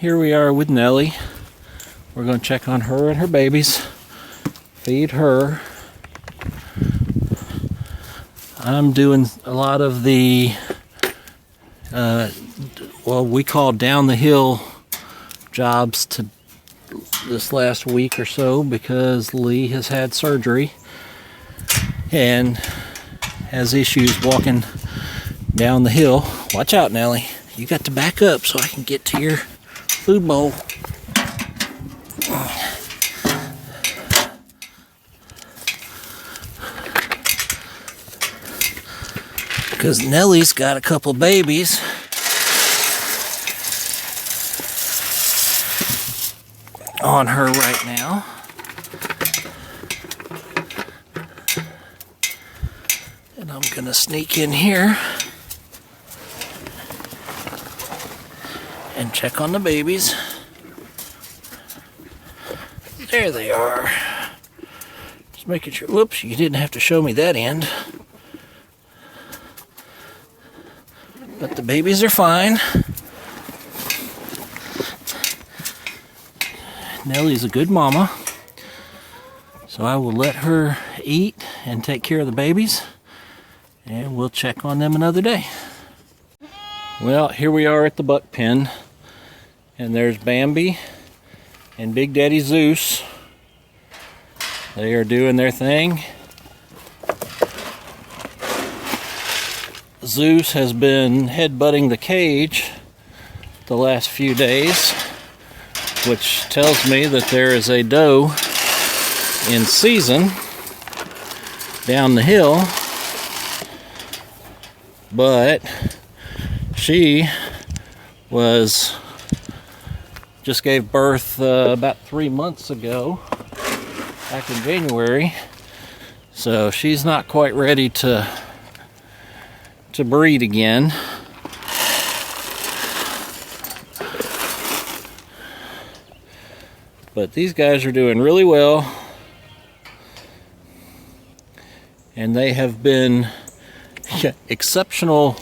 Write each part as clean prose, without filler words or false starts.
here we are with Nellie. We're going to check on her and her babies, feed her. I'm doing a lot of the, well, we call down the hill jobs to this last week or so because Lee has had surgery and has issues walking down the hill. Watch out, Nellie. You got to back up so I can get to your food bowl. Because Nellie's got a couple babies. On her right now. And I'm gonna sneak in here and check on the babies. There they are. Just making sure, whoops, you didn't have to show me that end. But the babies are fine. Nellie's a good mama. So I will let her eat and take care of the babies. And we'll check on them another day. Well, here we are at the buck pen. And there's Bambi and Big Daddy Zeus. They are doing their thing. Zeus has been headbutting the cage the last few days, which tells me that there is a doe in season down the hill, but she just gave birth about 3 months ago, back in January, so she's not quite ready to breed again. But these guys are doing really well, and they have been exceptional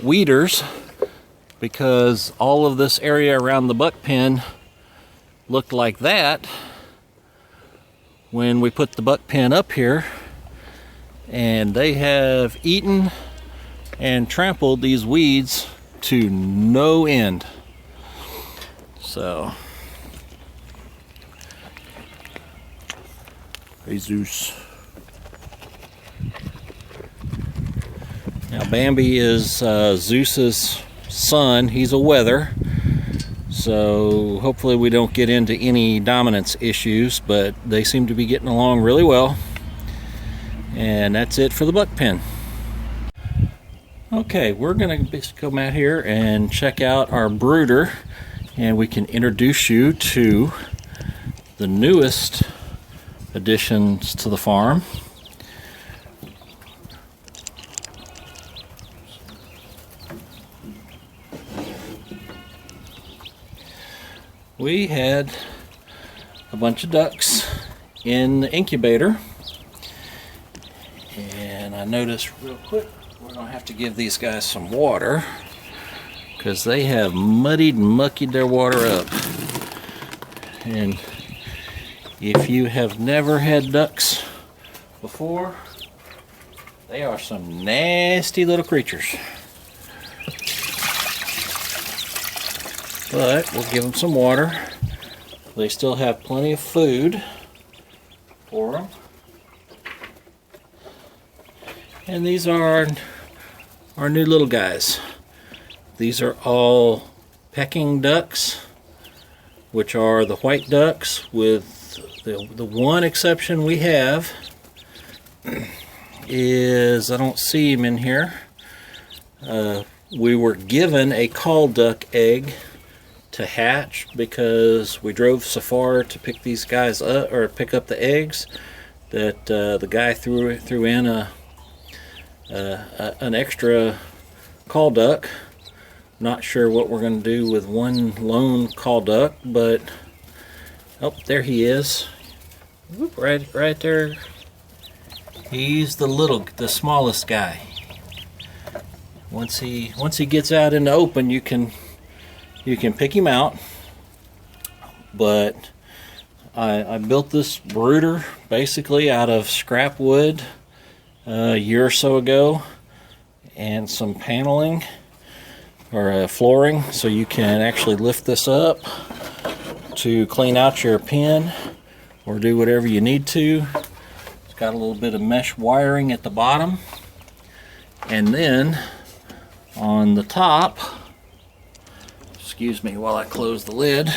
weeders because all of this area around the buck pen looked like that when we put the buck pen up here, and they have eaten and trampled these weeds to no end. So hey, Zeus. Now Bambi is Zeus's son. He's a wether, so hopefully we don't get into any dominance issues, but they seem to be getting along really well. And that's it for the buck pen. Okay, we're gonna come out here and check out our brooder, and we can introduce you to the newest additions to the farm. We had a bunch of ducks in the incubator, and I noticed real quick we're going to have to give these guys some water because they have muddied and muckied their water up. And if you have never had ducks before, they are some nasty little creatures. But we'll give them some water. They still have plenty of food for them. And these are our new little guys. These are all pecking ducks, which are the white ducks, with the one exception we have is, I don't see him in here. We were given a call duck egg to hatch because we drove so far to pick these guys up, or pick up the eggs, that the guy threw in an extra call duck. Not sure what we're going to do with one lone call duck, but oh, there he is. Whoop, right there. He's the smallest guy. Once he gets out in the open, you can pick him out. but I built this brooder basically out of scrap wood a year or so ago, and some paneling or flooring, so you can actually lift this up to clean out your pen or do whatever you need to. It's got a little bit of mesh wiring at the bottom, and then on the top, excuse me while I close the lid,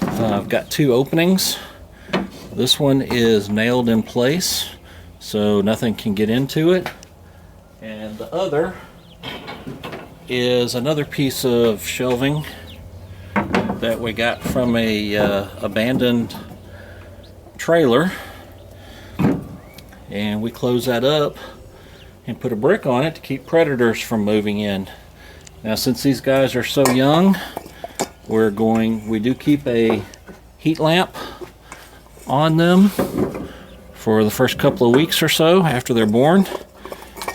I've got two openings. This one is nailed in place so nothing can get into it, and the other is another piece of shelving that we got from a abandoned trailer, and we close that up and put a brick on it to keep predators from moving in. Now, since these guys are so young, we do keep a heat lamp on them for the first couple of weeks or so after they're born.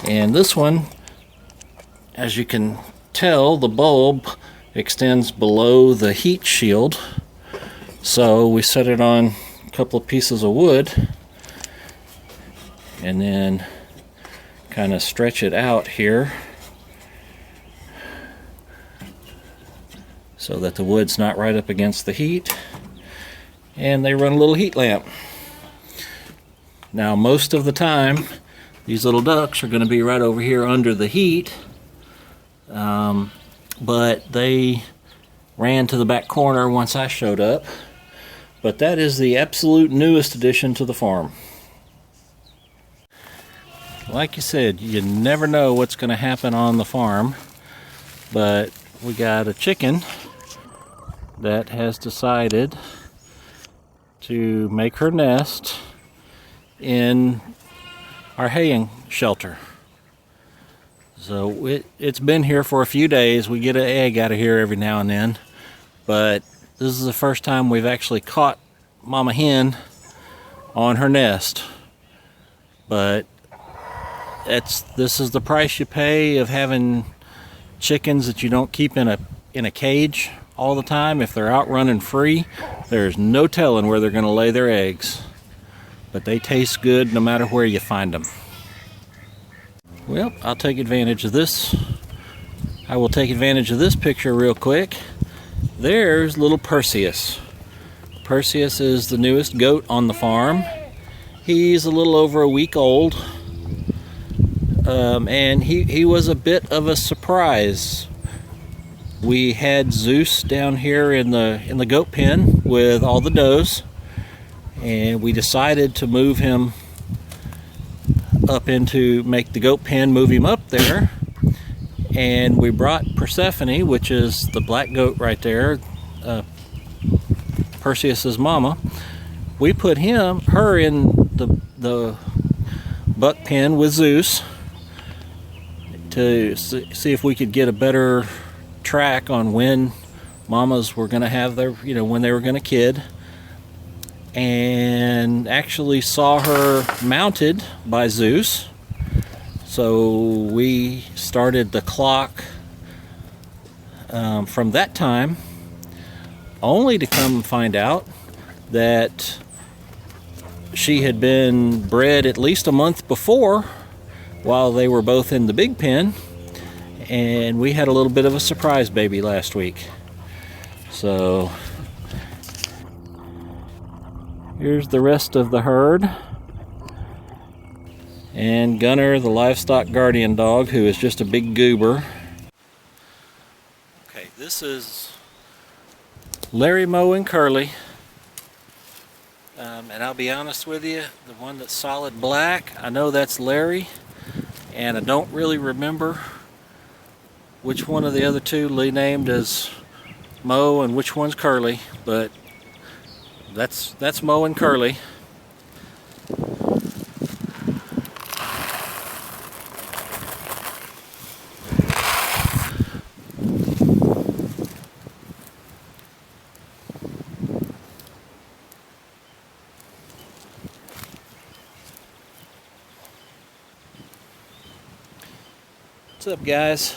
And this one, as you can tell, the bulb extends below the heat shield, so we set it on a couple of pieces of wood and then kind of stretch it out here so that the wood's not right up against the heat, and they run a little heat lamp. Now, most of the time these little ducks are going to be right over here under the heat, but they ran to the back corner once I showed up. But that is the absolute newest addition to the farm. Like you said, you never know what's going to happen on the farm, but we got a chicken that has decided to make her nest in our haying shelter. So it's been here for a few days. We get an egg out of here every now and then, but this is the first time we've actually caught Mama Hen on her nest. But this is the price you pay of having chickens that you don't keep in a cage all the time. If they're out running free, there's no telling where they're going to lay their eggs. But they taste good no matter where you find them. Well, I'll take advantage of this. I will take advantage of this picture real quick. There's little Perseus. Perseus is the newest goat on the farm. He's a little over a week old. And he was a bit of a surprise. We had Zeus down here in the goat pen with all the does, and we decided to move him up make the goat pen, move him up there. And we brought Persephone, which is the black goat right there, Perseus's mama. We put her in the buck pen with Zeus to see if we could get a better track on when mamas were going to have their, when they were going to kid, and actually saw her mounted by Zeus. So we started the clock from that time, only to come find out that she had been bred at least a month before while they were both in the big pen, and we had a little bit of a surprise baby last week. So here's the rest of the herd, and Gunner, the livestock guardian dog, who is just a big goober. Okay, this is Larry, Moe, and Curly. And I'll be honest with you, the one that's solid black, I know that's Larry, and I don't really remember which one of the other two Lee named as Moe and which one's Curly, but that's Moe and Curly. What's up, guys?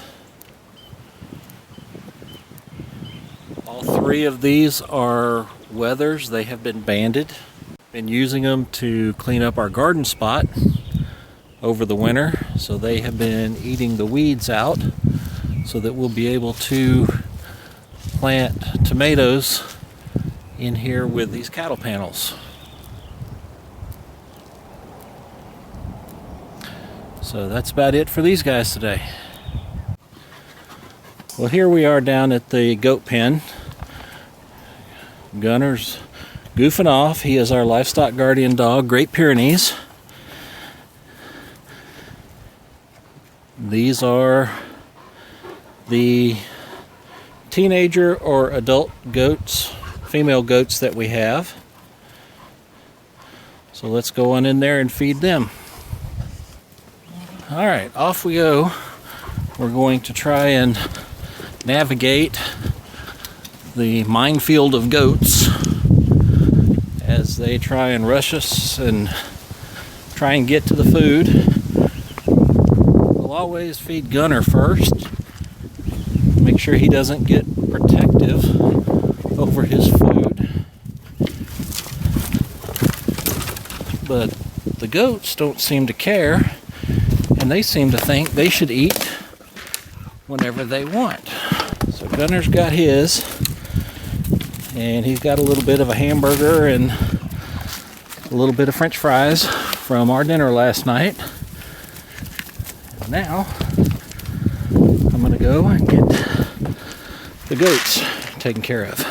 All three of these are wethers. They have been banded. Been using them to clean up our garden spot over the winter. So they have been eating the weeds out so that we'll be able to plant tomatoes in here with these cattle panels. So that's about it for these guys today. Well, here we are down at the goat pen. Gunner's goofing off. He is our livestock guardian dog, Great Pyrenees. These are the teenager or adult goats, female goats that we have. So let's go on in there and feed them. All right, off we go. We're going to try and navigate the minefield of goats as they try and rush us and try and get to the food. We'll always feed Gunner first. Make sure he doesn't get protective over his food. But the goats don't seem to care, and they seem to think they should eat whenever they want. So Gunner's got his, and he's got a little bit of a hamburger and a little bit of French fries from our dinner last night. And now I'm gonna go and get the goats taken care of.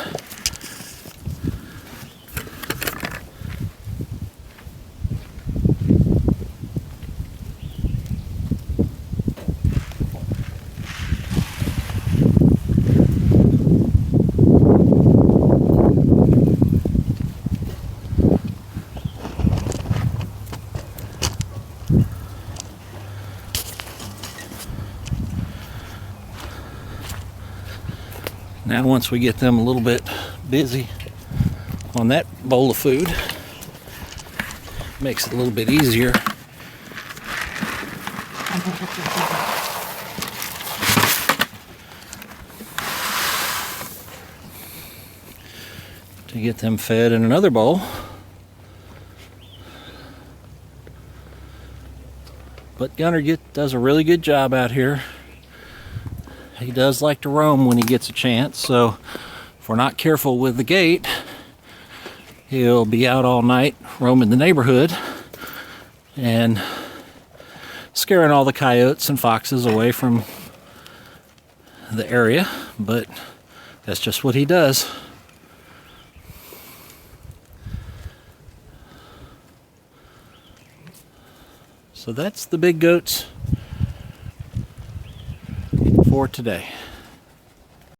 Now once we get them a little bit busy on that bowl of food, makes it a little bit easier. To get them fed in another bowl. But Gunner does a really good job out here. He does like to roam when he gets a chance, so if we're not careful with the gate, he'll be out all night roaming the neighborhood and scaring all the coyotes and foxes away from the area, but that's just what he does. So that's the big goats for today.